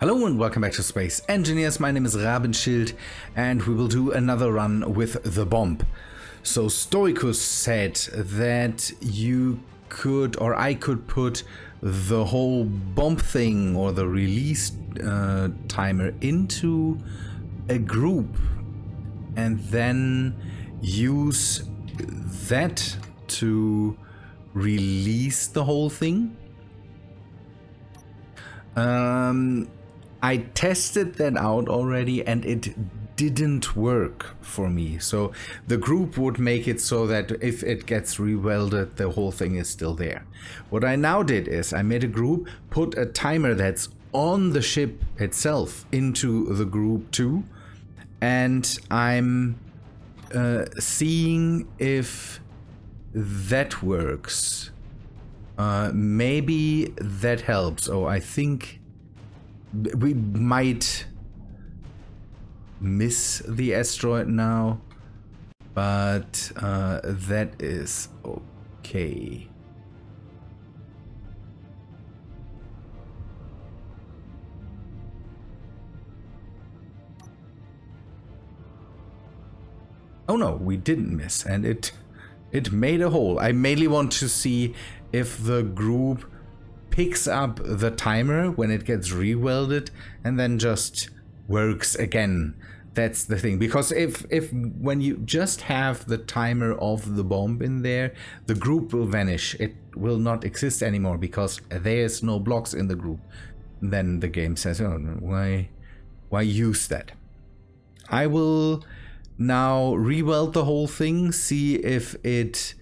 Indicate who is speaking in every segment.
Speaker 1: Hello and welcome back to Space Engineers. My name is Rabenschild and we will do another run with the bomb. So Stoicus said that you could, or I could put the whole bomb thing or the release timer into a group and then use that to release the whole thing. I tested that out already and it didn't work for me. So the group would make it so that if it gets rewelded, the whole thing is still there. What I now did is I made a group, put a timer that's on the ship itself into the group too, and I'm seeing if that works. Maybe that helps. Oh, I think we might miss the asteroid now, but that is okay. Oh no, we didn't miss, and it made a hole. I mainly want to see if the group picks up the timer when it gets rewelded and then just works again. That's the thing, because if when you just have the timer of the bomb in there, the group will vanish. It will not exist anymore because there's no blocks in the group. Then the game says, oh, why use that? I will now re-weld the whole thing, see if it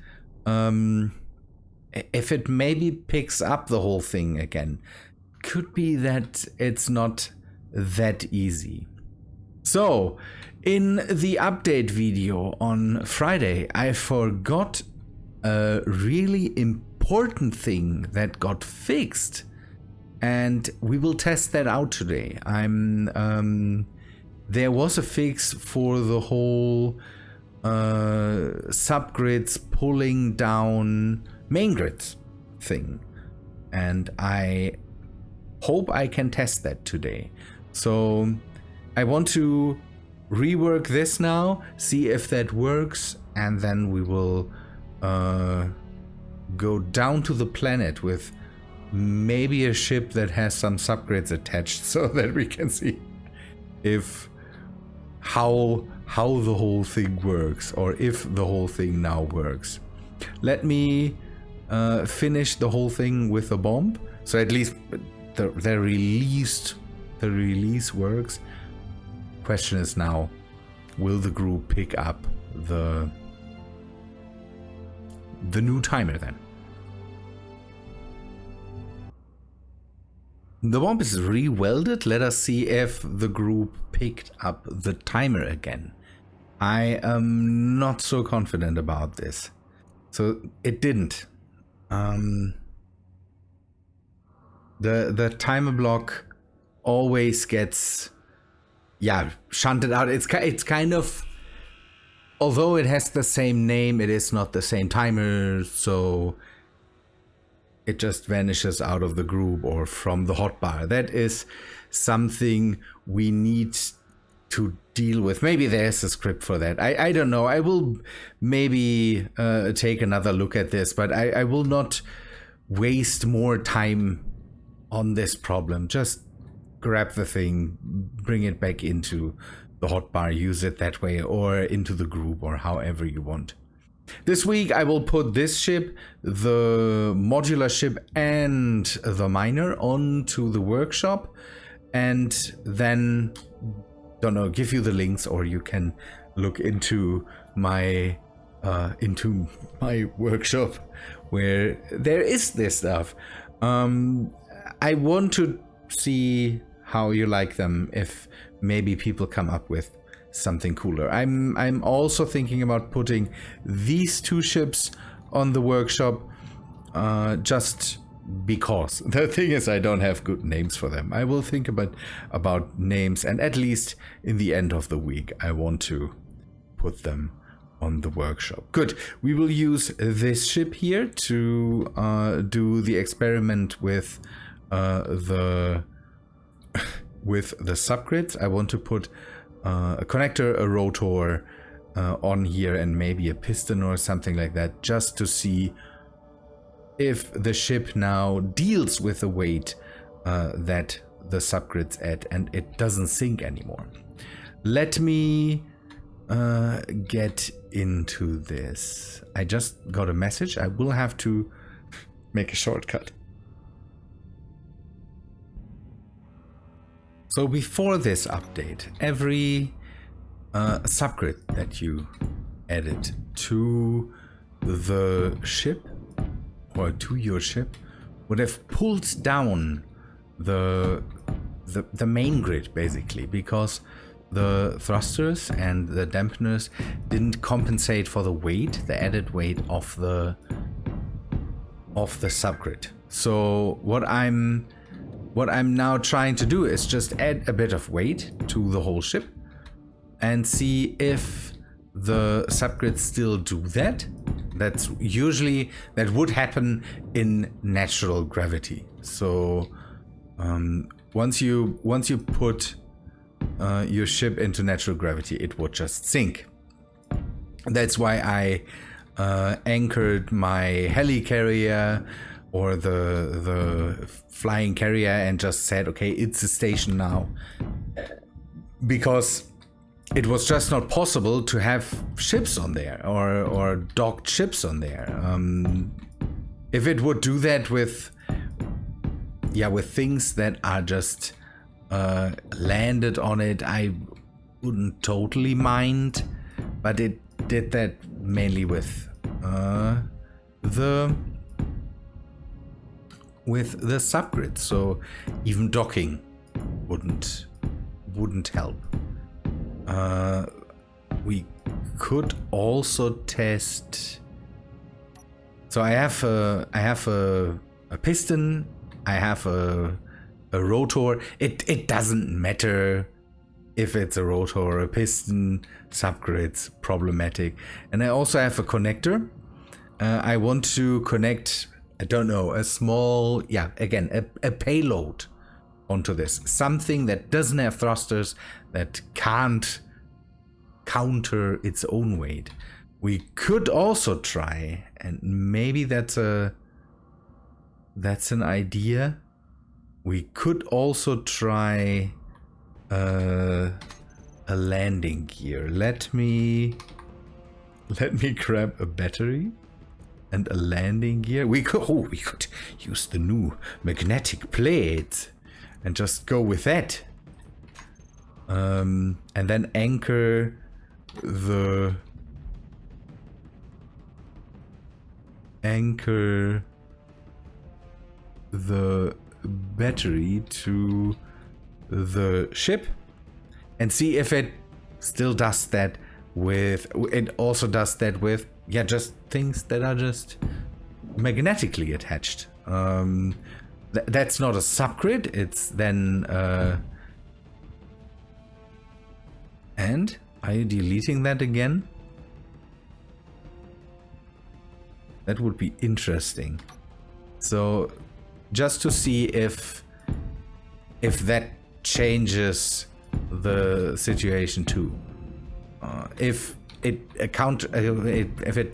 Speaker 1: maybe picks up the whole thing again. Could be that it's not that easy. So, in the update video on Friday, I forgot a really important thing that got fixed, and we will test that out today. There was a fix for the whole subgrids pulling down main grid thing, and I hope I can test that today. So I want to rework this now, see if that works, and then we will go down to the planet with maybe a ship that has some subgrids attached so that we can see if how the whole thing works, or if the whole thing now works. Let me finish the whole thing with a bomb, so at least the release works. Question is now, will the group pick up the new timer then? The bomb is re-welded. Let us see if the group picked up the timer again. I am not so confident about this. So it didn't. The timer block always gets, yeah, shunted out. It's kind of, although it has the same name, it is not the same timer, so it just vanishes out of the group or from the hotbar. That is something we need to deal with. Maybe there's a script for that. I don't know. I will maybe take another look at this, but I will not waste more time on this problem. Just grab the thing, bring it back into the hotbar, use it that way, or into the group, or however you want. This week I will put this ship, the modular ship, and the miner onto the workshop, and then, don't know, give you the links, or you can look into my workshop where there is this stuff. I want to see how you like them, if maybe people come up with something cooler. I'm also thinking about putting these two ships on the workshop, just because. The thing is, I don't have good names for them. I will think about names, and at least in the end of the week I want to put them on the workshop. Good. We will use this ship here to do the experiment with the with the subgrids. I want to put a connector, a rotor on here, and maybe a piston or something like that, just to see if the ship now deals with the weight that the subgrids add and it doesn't sink anymore. Let me get into this. I just got a message. I will have to make a shortcut. So before this update, every subgrid that you added to the ship or to your ship would have pulled down the main grid, basically, because the thrusters and the dampeners didn't compensate for the weight, the added weight of the subgrid. So what I'm now trying to do is just add a bit of weight to the whole ship and see if the subgrids still do that. That would happen in natural gravity. So once you put your ship into natural gravity, it would just sink. That's why I anchored my helicarrier or the flying carrier and just said, okay, it's a station now, because it was just not possible to have ships on there or docked ships on there. If it would do that with things that are just landed on it, I wouldn't totally mind, but it did that mainly with the subgrid. So even docking wouldn't help. We could also test. So I have a piston. I have a rotor. It doesn't matter if it's a rotor or a piston. Subgrid's problematic. And I also have a connector. I want to connect, I don't know, a small, again, a payload onto this. Something that doesn't have thrusters, that can't counter its own weight. We could also try, and maybe that's an idea. We could also try a landing gear. Let me grab a battery and a landing gear. We could use the new magnetic plate and just go with that. And then anchor the battery to the ship and see if it still does that with, it also does that with, just things that are just magnetically attached. That's not a subgrid, it's then and are you deleting that again? That would be interesting. So just to see if that changes the situation too. If it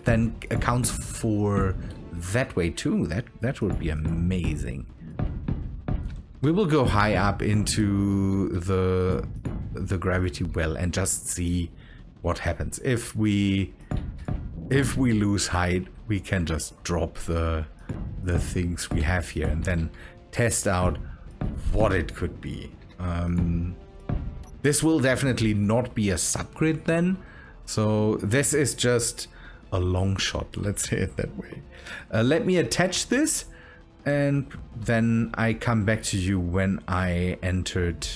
Speaker 1: then accounts for that way too, that would be amazing. We will go high up into the gravity well and just see what happens. If we lose height, we can just drop the things we have here and then test out what it could be. This will definitely not be a subgrid then, so this is just a long shot, let's say it that way. Let me attach this and then I come back to you when I entered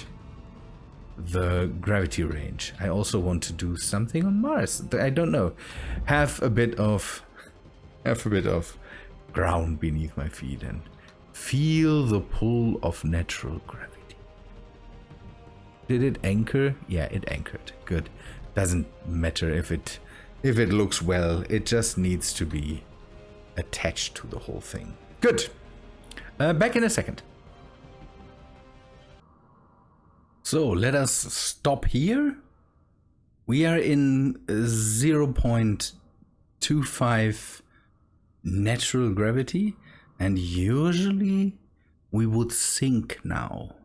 Speaker 1: the gravity range. I also want to do something on Mars. I don't know. Have a bit of ground beneath my feet and feel the pull of natural gravity. Did it anchor? Yeah, it anchored. Good. Doesn't matter if it looks well. It just needs to be attached to the whole thing. Good. Back in a second. So let us stop here. We are in 0.25 natural gravity, and usually we would sink now.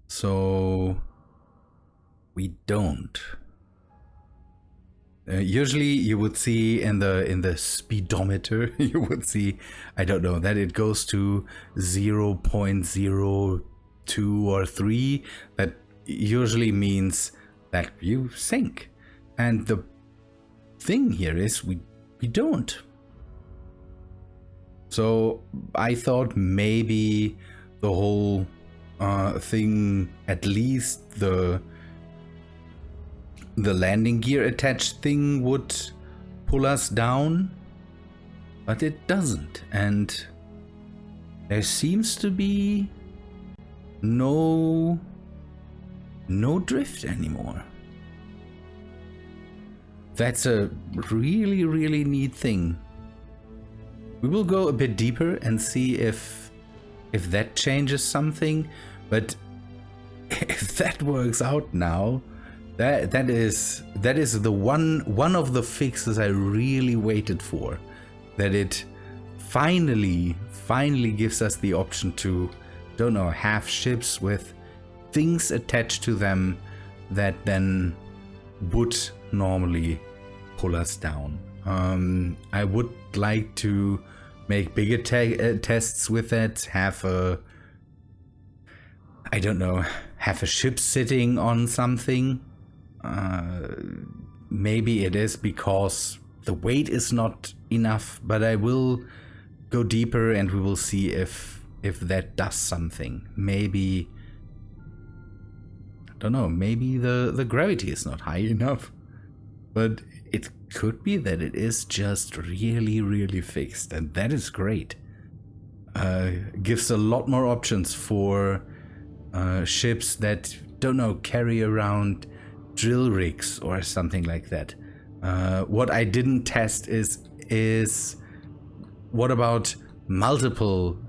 Speaker 1: So we don't. Usually you would see in the speedometer, you would see, I don't know, that it goes to 0.02 or 3. That usually means that you sink. And the thing here is we don't. So I thought maybe the whole thing, at least the landing gear attached thing, would pull us down, but it doesn't, and there seems to be no drift anymore. That's a really, really neat thing. We will go a bit deeper and see if that changes something, but if that works out now, that is the one of the fixes I really waited for. That it finally gives us the option to, don't know, have ships with things attached to them that then would normally pull us down. I would like to make bigger tests with it, have a ship sitting on something. Maybe it is because the weight is not enough, but I will go deeper and we will see if that does something. Maybe, I don't know, maybe the gravity is not high enough, but it could be that it is just really, really fixed, and that is great. Gives a lot more options for ships that, don't know, carry around drill rigs or something like that. What I didn't test is what about multiple,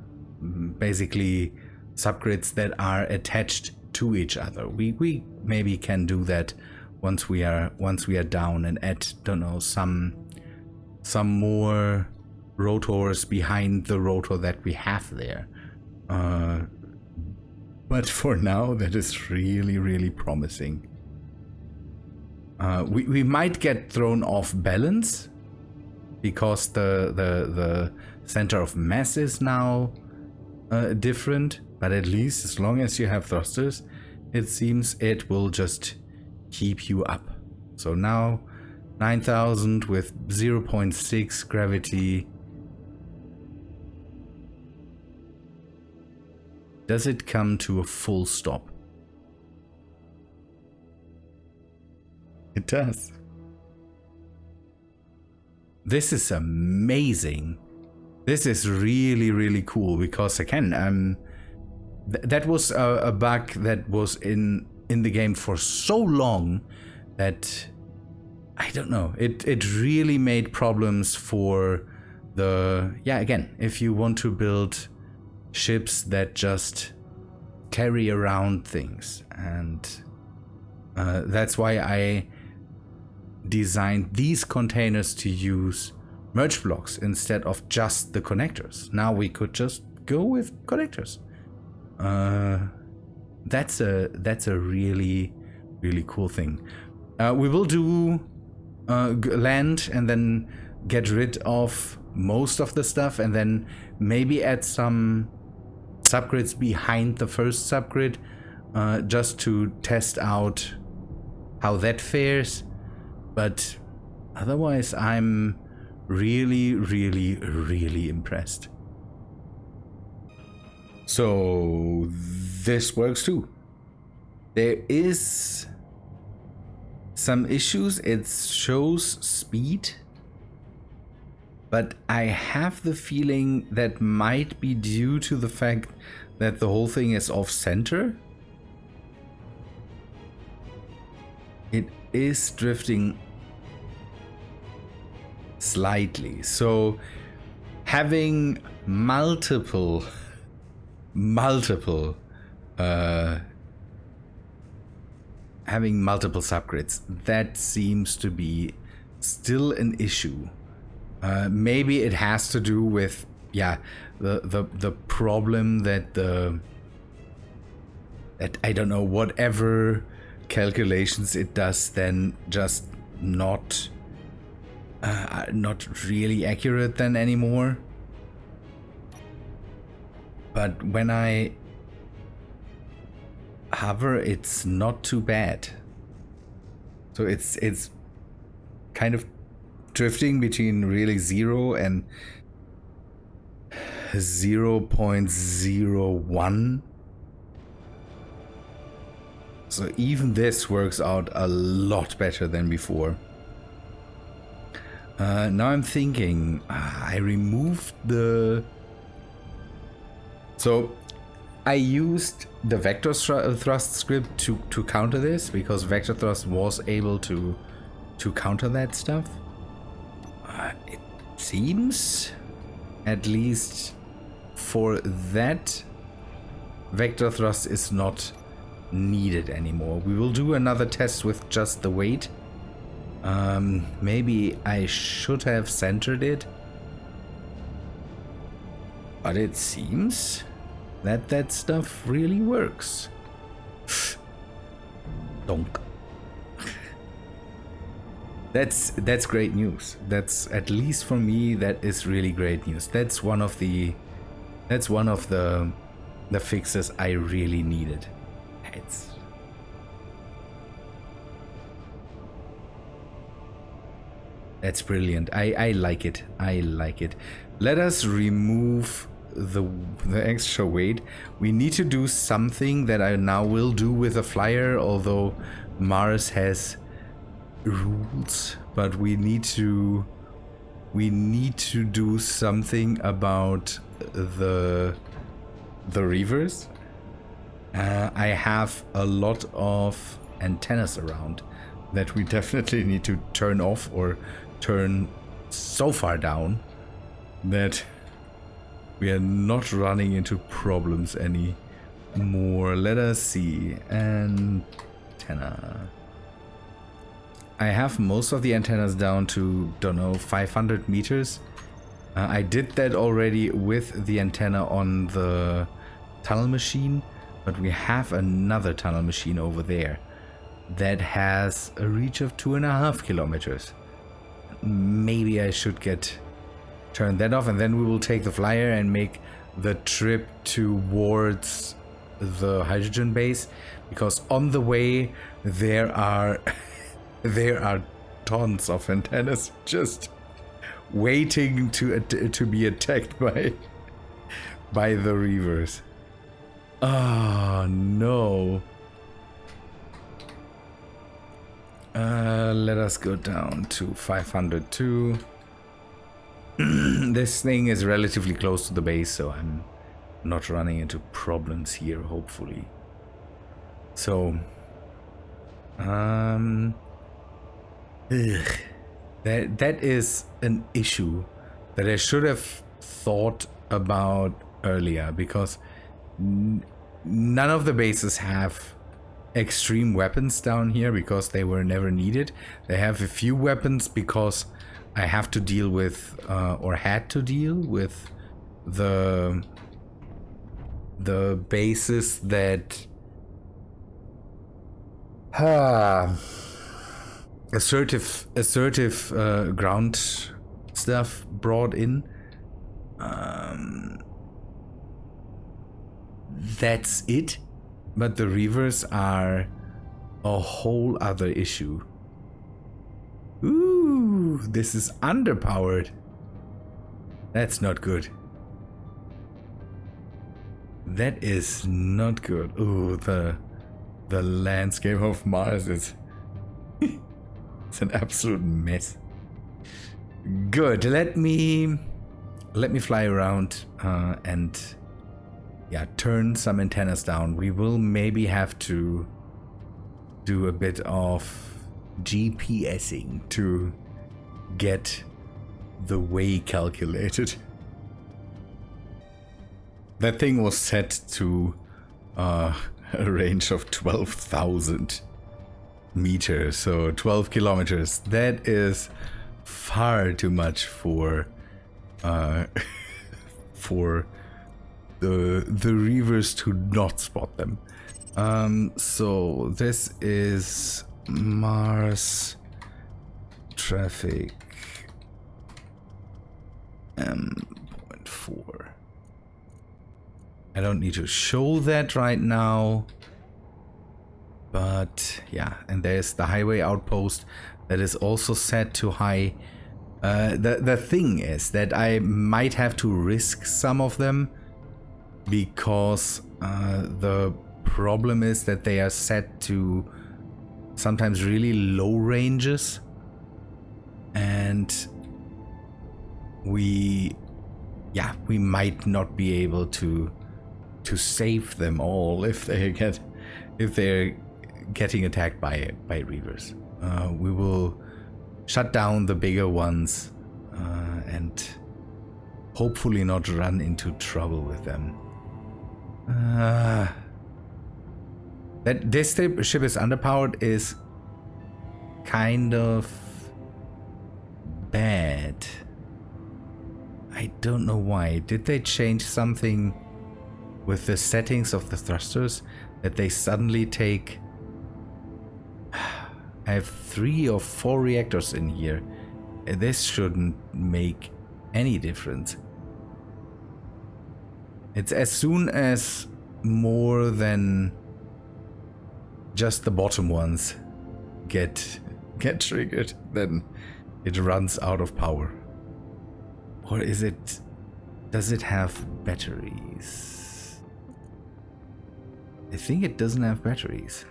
Speaker 1: basically, subgrids that are attached to each other. We maybe can do that once we are down and add, don't know, some more rotors behind the rotor that we have there. But for now, that is really, really promising. We might get thrown off balance because the center of mass is now different, but at least as long as you have thrusters, it seems it will just keep you up. So now 9,000 with 0.6 gravity. Does it come to a full stop? It does. This is amazing. This is really, really cool because, again, that was a bug that was in the game for so long that, I don't know, it really made problems for the, again, if you want to build ships that just carry around things. And that's why I designed these containers to use merge blocks instead of just the connectors. Now we could just go with connectors. That's a really, really cool thing. We will do land and then get rid of most of the stuff, and then maybe add some subgrids behind the first subgrid, just to test out how that fares. But otherwise, I'm really, really, really impressed. So this works too. There is some issues. It shows speed, but I have the feeling that might be due to the fact that the whole thing is off center. It is drifting slightly. So having multiple having multiple subgrids, that seems to be still an issue. Maybe it has to do with, yeah, the problem that that I don't know, whatever calculations it does then just not really accurate then anymore. But when I hover, it's not too bad. So it's kind of drifting between really 0 and 0.01. So even this works out a lot better than before. Now I'm thinking, I removed the... So I used the vector thrust script to counter this, because vector thrust was able to counter that stuff. It seems, at least for that, vector thrust is not needed anymore. We will do another test with just the weight. Maybe I should have centered it, but it seems that stuff really works. Donk. That's great news. That's, at least for me, that is really great news. That's one of the fixes I really needed. That's brilliant. I like it. I like it. Let us remove the extra weight. We need to do something that I now will do with a flyer, although Mars has rules, but we need to do something about the reavers. I have a lot of antennas around that we definitely need to turn off or turn so far down that we are not running into problems anymore. Let us see. Antenna. I have most of the antennas down to, don't know, 500 meters. I did that already with the antenna on the tunnel machine, but we have another tunnel machine over there that has a reach of 2.5 kilometers. Maybe I should turn that off, and then we will take the flyer and make the trip towards the hydrogen base, because on the way there are tons of antennas just waiting to be attacked by the reavers. Oh no. Let us go down to 502. This thing is relatively close to the base, so I'm not running into problems here, hopefully. So, that is an issue that I should have thought about earlier, because none of the bases have extreme weapons down here because they were never needed. They have a few weapons because I have to deal with, or had to deal with, the bases that assertive ground stuff brought in. That's it. But the reavers are a whole other issue. Ooh, this is underpowered. That's not good. That is not good. Ooh, the landscape of Mars is it's an absolute mess. Good. Let me fly around and yeah, turn some antennas down. We will maybe have to do a bit of GPSing to get the way calculated. That thing was set to a range of 12,000. meters, so 12 kilometers. That is far too much for for the reavers to not spot them. So this is Mars traffic M.4. I don't need to show that right now. But yeah, and there's the highway outpost that is also set to high. The thing is that I might have to risk some of them because the problem is that they are set to sometimes really low ranges, and we might not be able to save them all if they're getting attacked by reavers. We will shut down the bigger ones and hopefully not run into trouble with them. That this ship is underpowered is kind of bad. I don't know why. Did they change something with the settings of the thrusters that they suddenly take? I have 3 or 4 reactors in here. This shouldn't make any difference. It's as soon as more than just the bottom ones get triggered, then it runs out of power. Or is it... does it have batteries? I think it doesn't have batteries.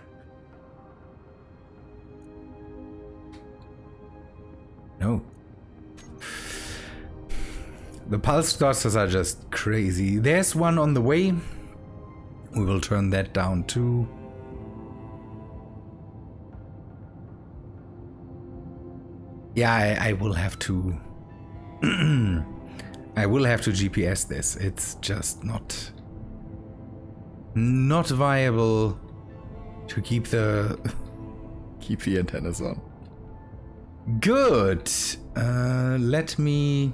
Speaker 1: No. The pulse thrusters are just crazy. There's one on the way. We will turn that down too. Yeah, I will have to... I will have to GPS this. It's just not viable to keep the antennas on. Good. Let me...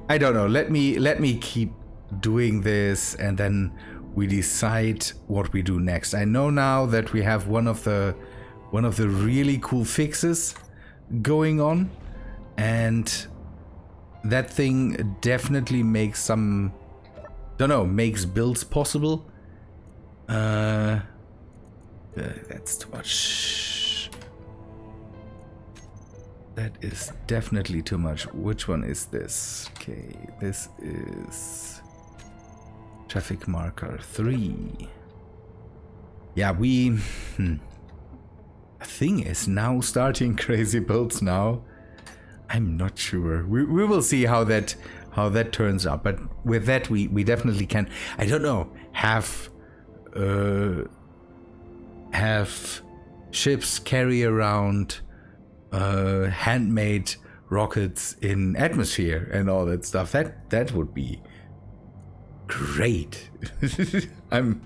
Speaker 1: I don't know. Let me keep doing this, and then we decide what we do next. I know now that we have one of the really cool fixes going on, and that thing definitely makes some, makes builds possible. That's too much. That is definitely too much. Which one is this? Okay, this is traffic marker 3. Yeah, the thing is now starting crazy builds now. I'm not sure. We will see how that turns out. But with that, we definitely can. I don't know. Have ships carry around handmade rockets in atmosphere and all that stuff. That would be great. I'm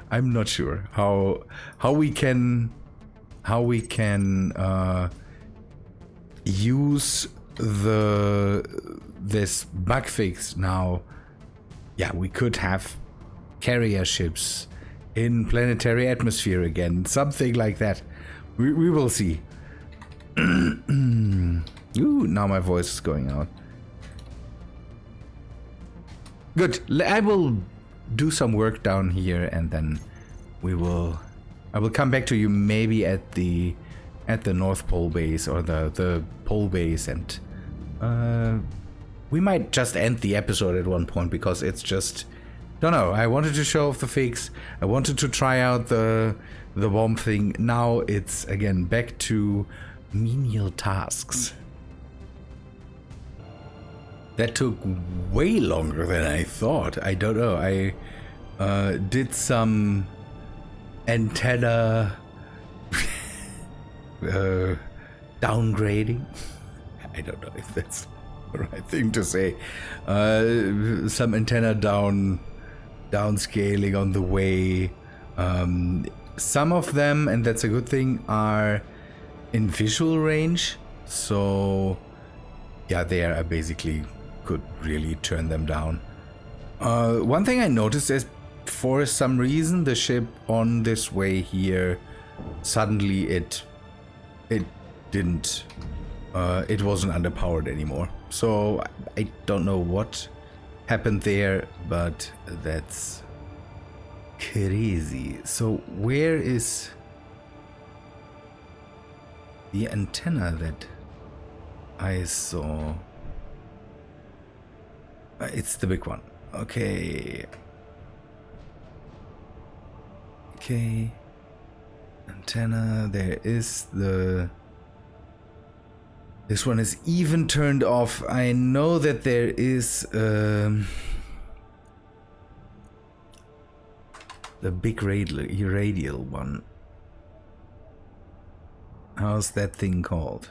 Speaker 1: not sure how we can use this bug fix now. Yeah, we could have carrier ships in planetary atmosphere again, something like that. We will see. Ooh, now my voice is going out. Good. I will do some work down here, and then I will come back to you maybe at the North Pole base or the Pole base, and we might just end the episode at one point because it's just, don't know. I wanted to show off the fix. I wanted to try out the bomb thing. Now it's again back to menial tasks. That took way longer than I thought. I don't know. I did some antenna downgrading. I don't know if that's the right thing to say. Some antenna downscaling on the way. some of them, and that's a good thing, are in visual range. So yeah, there I basically could really turn them down. One thing I noticed is for some reason the ship on this way here, suddenly it didn't, it wasn't underpowered anymore. So I don't know what happened there, but that's crazy. So where is the antenna that I saw? It's the big one. Okay. Okay. Antenna, there is the... This one is even turned off. I know that there is the big radial one. How's that thing called?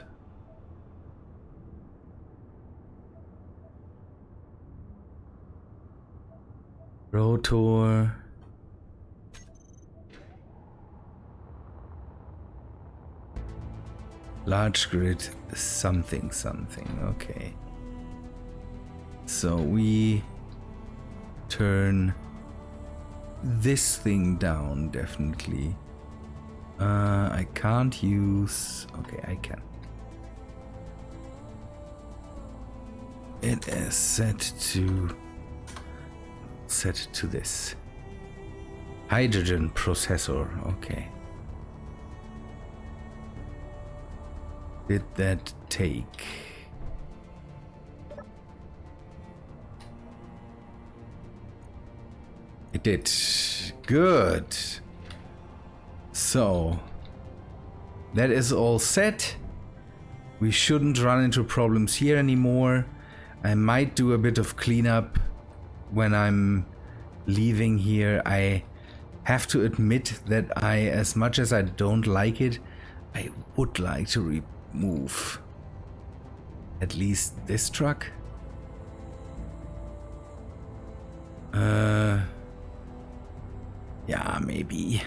Speaker 1: Rotor. Large grid something. Okay. So we turn this thing down, definitely. I can't use... Okay, I can. It is set to this. Hydrogen processor, okay. Did that take? It did. Good. So, that is all set. We shouldn't run into problems here anymore. I might do a bit of cleanup when I'm leaving here. I have to admit that as much as I don't like it, I would like to remove at least this truck. Yeah, maybe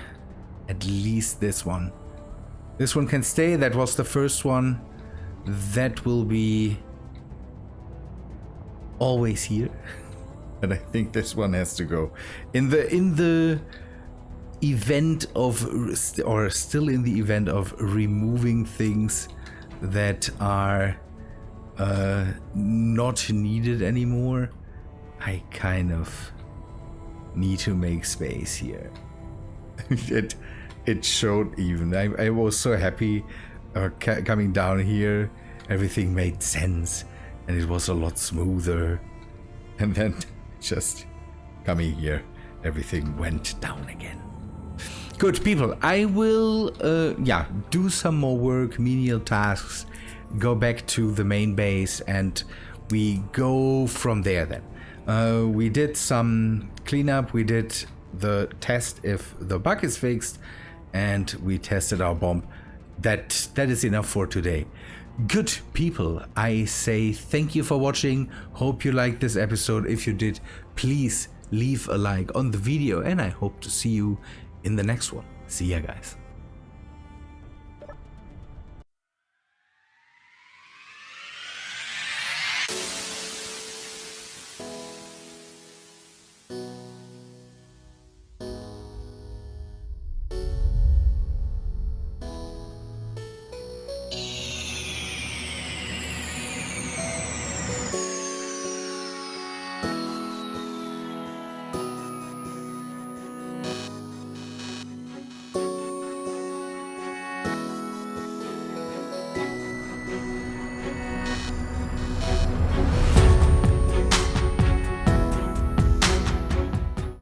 Speaker 1: at least this one. This one can stay. That was the first one. That will be always here. And I think this one has to go. In the event of, or still in the event of removing things that are not needed anymore, I kind of need to make space here. It showed even. I was so happy coming down here. Everything made sense and it was a lot smoother. And then just coming here, everything went down again. Good people, I will do some more work, menial tasks, go back to the main base, and we go from there then. We did some cleanup, we did the test if the bug is fixed, and we tested our bomb. That is enough for today. Good people, I say thank you for watching. Hope you liked this episode. If you did, please leave a like on the video, and I hope to see you in the next one. See ya, guys.